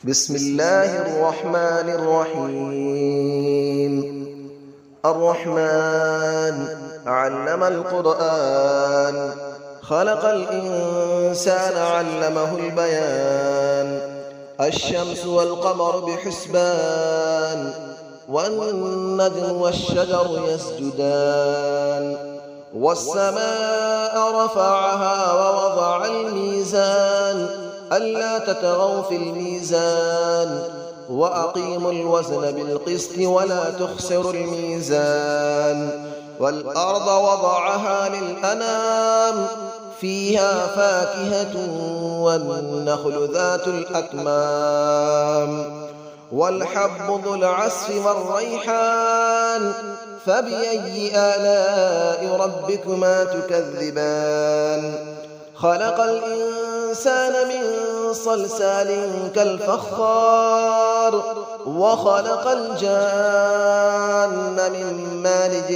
بسم الله الرحمن الرحيم. الرحمن علم القرآن، خلق الإنسان علمه البيان. الشمس والقمر بحسبان، والنجم والشجر يسجدان. والسماء رفعها ووضع الميزان، ألا تطغوا في الميزان، وأقيموا الوزن بالقسط ولا تخسروا الميزان. والأرض وضعها للأنام، فيها فاكهة والنخل ذات الأكمام. والحب ذو العصف والريحان، فبأي آلاء ربكما تكذبان. خلق الإنسان من صلصال كالفخار، وخلق الجان من مارج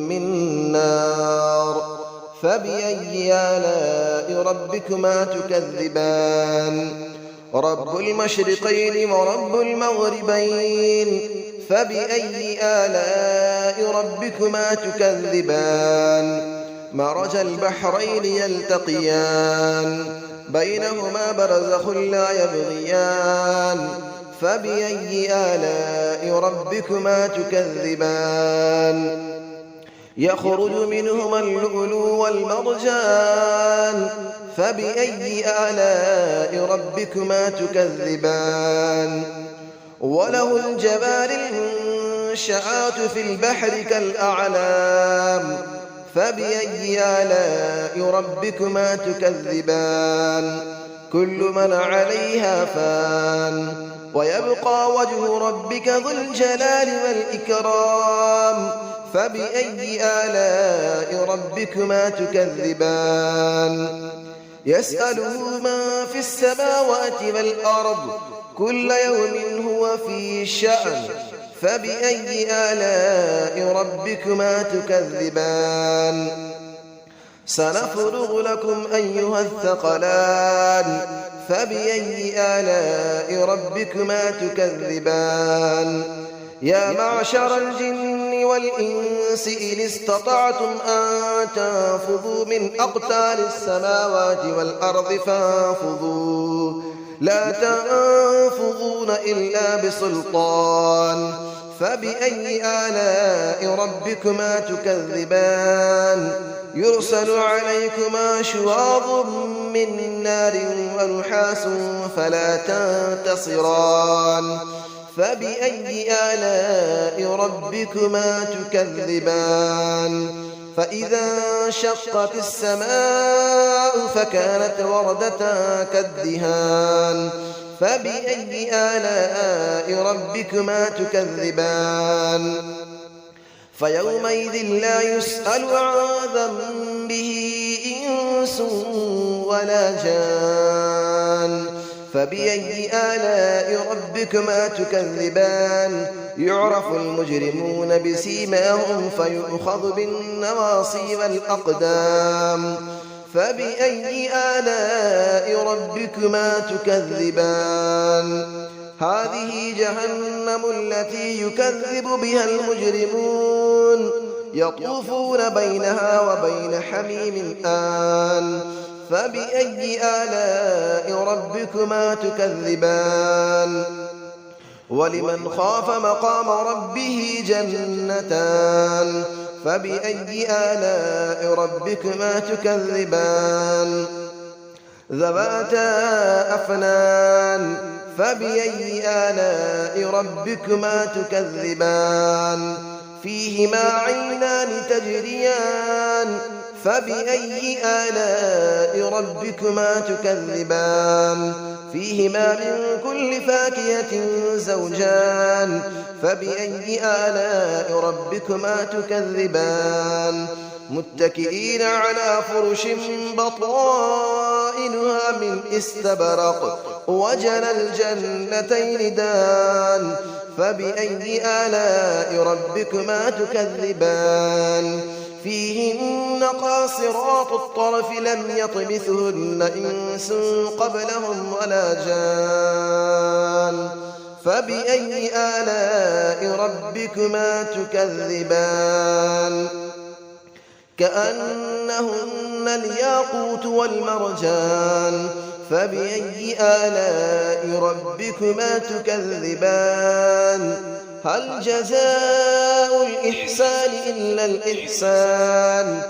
من نار. فبأي آلاء ربكما تكذبان. رب المشرقين ورب المغربين، فبأي آلاء ربكما تكذبان. مرج البحرين يلتقيان، بينهما برزخ لا يبغيان. فبأي آلاء ربكما تكذبان. يخرج منهما اللؤلؤ والمرجان، فبأي آلاء ربكما تكذبان. وله الجوار المنشآت في البحر كالأعلام، فبأي آلاء ربكما تكذبان. كل من عليها فان، ويبقى وجه ربك ذو الجلال والإكرام. فبأي آلاء ربكما تكذبان. يسأله من في السماوات والأرض، كل يوم هو في شأن. فبأي آلاء ربكما تكذبان. سنفرغ لكم أيها الثقلان، فبأي آلاء ربكما تكذبان. يا معشر الجن والإنس إن استطعتم أن تنفذوا من أقطار السماوات والأرض فانفذوا، لا تنفذون إلا بسلطان. فبأي آلاء ربكما تكذبان. يرسل عليكما شواظ من نار ونحاس فلا تنتصران. فبأي آلاء ربكما تكذبان. فإذا انشقت السماء فكانت وردة كالدهان. فبأي آلاء ربكما تكذبان. فيومئذ لا يسأل عن ذنبه إنس ولا جان. فبأي آلاء ربكما تكذبان. يعرف المجرمون بسيماهم فيؤخذ بالنواصي والأقدام. فبأي آلاء ربكما تكذبان. هذه جهنم التي يكذب بها المجرمون، يطوفون بينها وبين حميم آن. فبأي آلاء ربكما تكذبان. ولمن خاف مقام ربه جنتان. فبأي آلاء ربكما تكذبان. ذواتا أفنان. فبأي آلاء ربكما تكذبان. فيهما عينان تجريان. فبأي آلاء ربكما تكذبان. فيهما من كل فاكهة زوجان. فبأي آلاء ربكما تكذبان. متكئين على فرش بطائنها من استبرق، وجنى الجنتين دان. فبأي آلاء ربكما تكذبان. فيهن قاصرات الطرف لم يطمثهن إنس قبلهم ولا جان. فبأي آلاء ربكما تكذبان كأنهن الياقوت والمرجان فبأي آلاء ربكما تكذبان هل جزاء الإحسان إلا الإحسان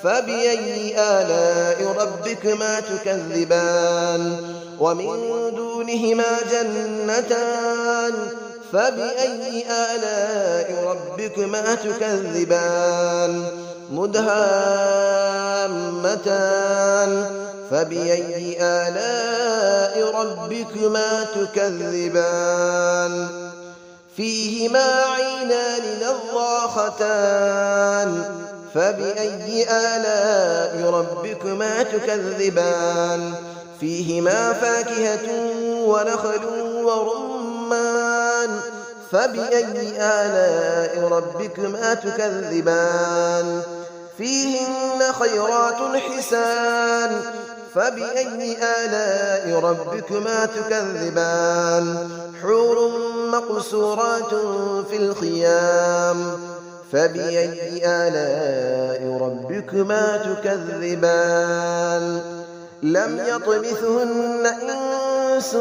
فبأي آلاء ربكما تكذبان ومن دونهما جنتان فبأي آلاء ربكما تكذبان مدهامتان فبأي آلاء ربكما تكذبان فيهما عينان نضاختان فبأي آلاء ربكما تكذبان فيهما فاكهة ونخل ورمان فبأي آلاء ربكما تكذبان فيهن خيرات حسان فبأي آلاء ربكما تكذبان حور مقصورات في الخيام فبأي آلاء ربكما تكذبان لم يطمثهن إنس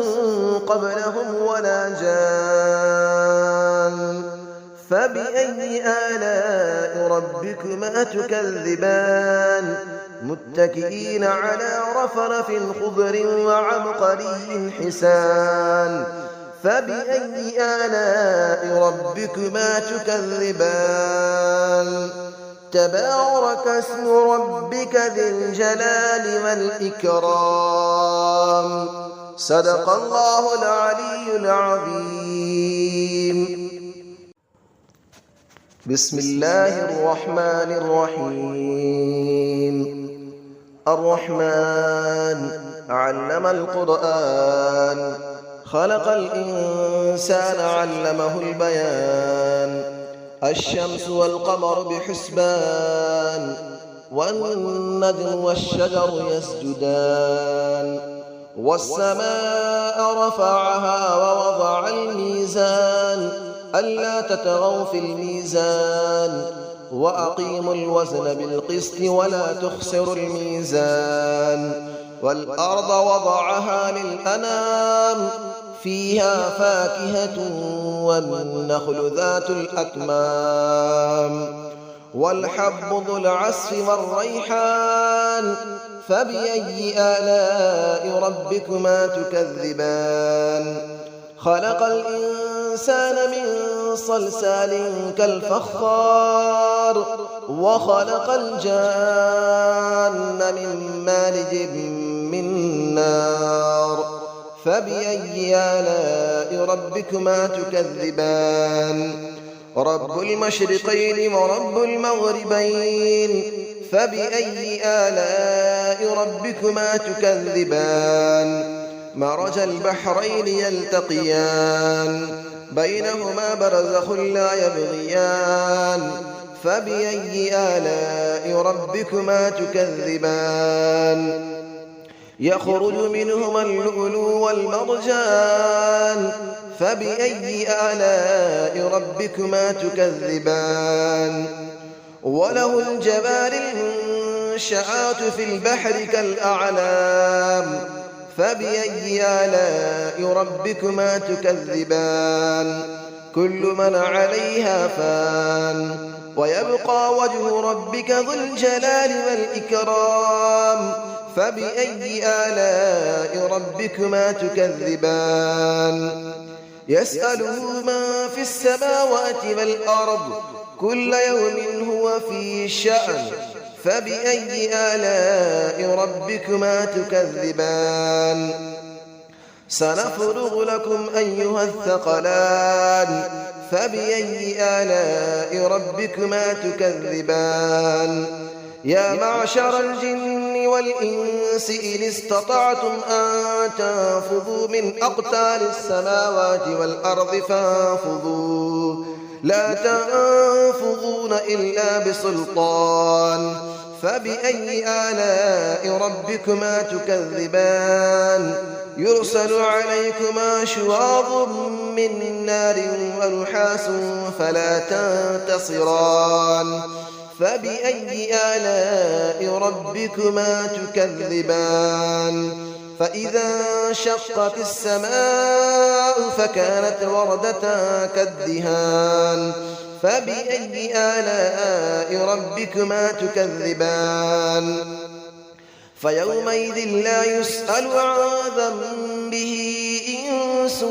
قبلهم ولا جان فبأي آلاء ربكما تكذبان متكئين على رفرف خضر وعبقري حسان فبأي آلاء ربكما تكذبان تبارك اسم ربك ذي الجلال والإكرام صدق الله العلي العظيم بسم الله الرحمن الرحيم الرحمن علم القرآن خلق الإنسان علمه البيان الشمس والقمر بحسبان والنجم والشجر يسجدان والسماء رفعها ووضع الميزان ألا تطغوا في الميزان وأقيموا الوزن بالقسط ولا تخسروا الميزان والأرض وضعها للأنام فيها فاكهة والنخل ذات الأكمام والحب ذو العصف والريحان فبأي آلاء ربكما تكذبان خلق الإنسان من صلصال كالفخار وخلق الجان من مارج من نار فبأي آلاء ربكما تكذبان رب المشرقين ورب المغربين فبأي آلاء ربكما تكذبان مرج البحرين يلتقيان بينهما برزخ لا يبغيان فبأي آلاء ربكما تكذبان يخرج منهما اللؤلؤ والمرجان فبأي آلاء ربكما تكذبان وله الجبال المنشآت في البحر كالأعلام فبأي آلاء ربكما تكذبان كل من عليها فان ويبقى وجه ربك ذو الجلال والإكرام فبأي آلاء ربكما تكذبان يسأله من في السماوات والأرض كل يوم هو في شأن فبأي آلاء ربكما تكذبان سنفرغ لكم أيها الثقلان فبأي آلاء ربكما تكذبان يا معشر الجن والإنس إن استطعتم أن تنفذوا من أقطار السماوات والأرض فانفذوا لا تنفذون إلا بسلطان فبأي آلاء ربكما تكذبان يرسل عليكما شواظ من نار ونحاس فلا تنتصران فبأي آلاء ربكما تكذبان فإذا انشقت السماء فكانت وردة كالدهان فبأي آلاء ربكما تكذبان فيومئذ لا يسأل عن ذنبه إنس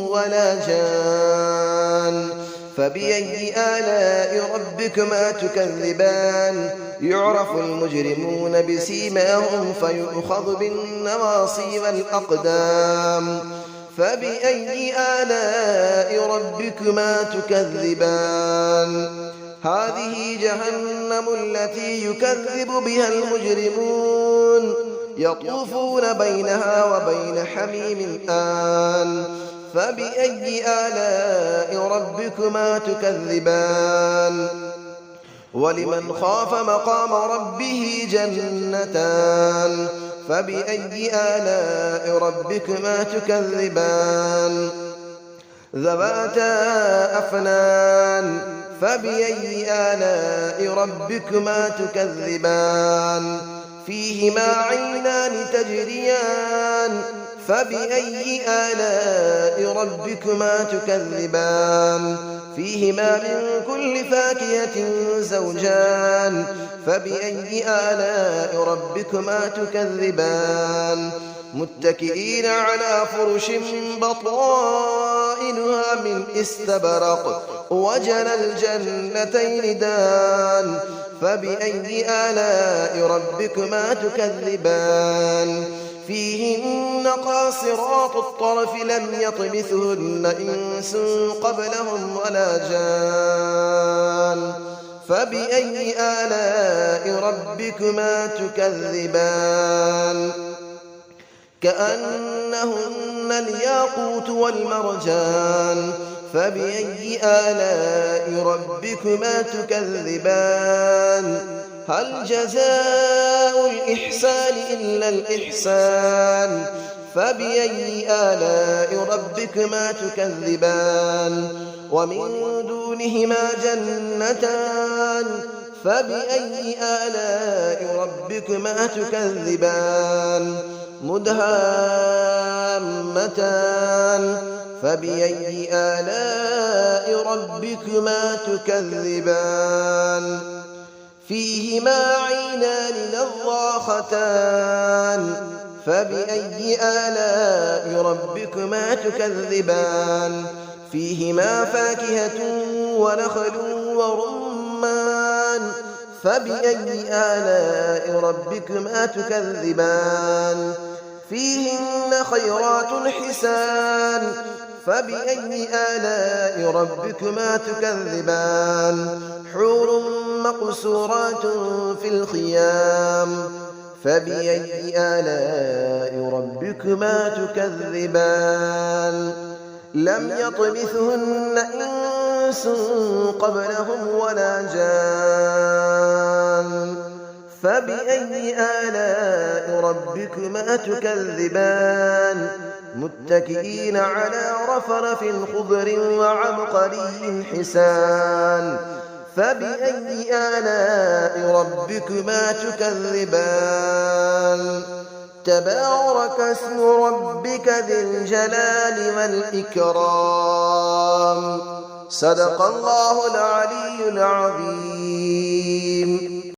ولا جان فبأي آلاء ربكما تكذبان يعرف المجرمون بسيماهم فيؤخذ بالنواصي والأقدام فبأي آلاء ربكما تكذبان هذه جهنم التي يكذب بها المجرمون يطوفون بينها وبين حميم آن فبأي آلاء ربكما تكذبان ولمن خاف مقام ربه جنتان فبأي آلاء ربكما تكذبان ذواتا أفنان فبأي آلاء ربكما تكذبان فيهما عينان تجريان فبأي آلاء ربكما تكذبان فيهما من كل فاكهة زوجان فبأي آلاء ربكما تكذبان متكئين على فرش بطائنها من استبرق وجنى الجنتين دان فبأي آلاء ربكما تكذبان فيهن قاصرات الطرف لم يطمثهن إنس قبلهم ولا جان فبأي آلاء ربكما تكذبان كأنهن الياقوت والمرجان فبأي آلاء ربكما تكذبان هل جزاء الإحسان إلا الإحسان فبأي آلاء ربكما تكذبان ومن دونهما جنتان فبأي آلاء ربكما تكذبان مدهامتان فبأي آلاء ربكما تكذبان فيهما عينان نضاختان فبأي آلاء ربكما تكذبان فيهما فاكهة ونخل ورمان فبأي آلاء ربكما تكذبان فيهن خيرات حسان فبأي آلاء ربكما تكذبان حور مقصورات في الخيام فبأي آلاء ربكما تكذبان لم يطمثهن إنس قبلهم ولا جان فبأي آلاء ربكما تكذبان متكئين على رفرف خضر وعبقري حسان فبأي آلاء ربكما تكذبان تبارك اسم ربك ذي الجلال والإكرام صدق الله العلي العظيم.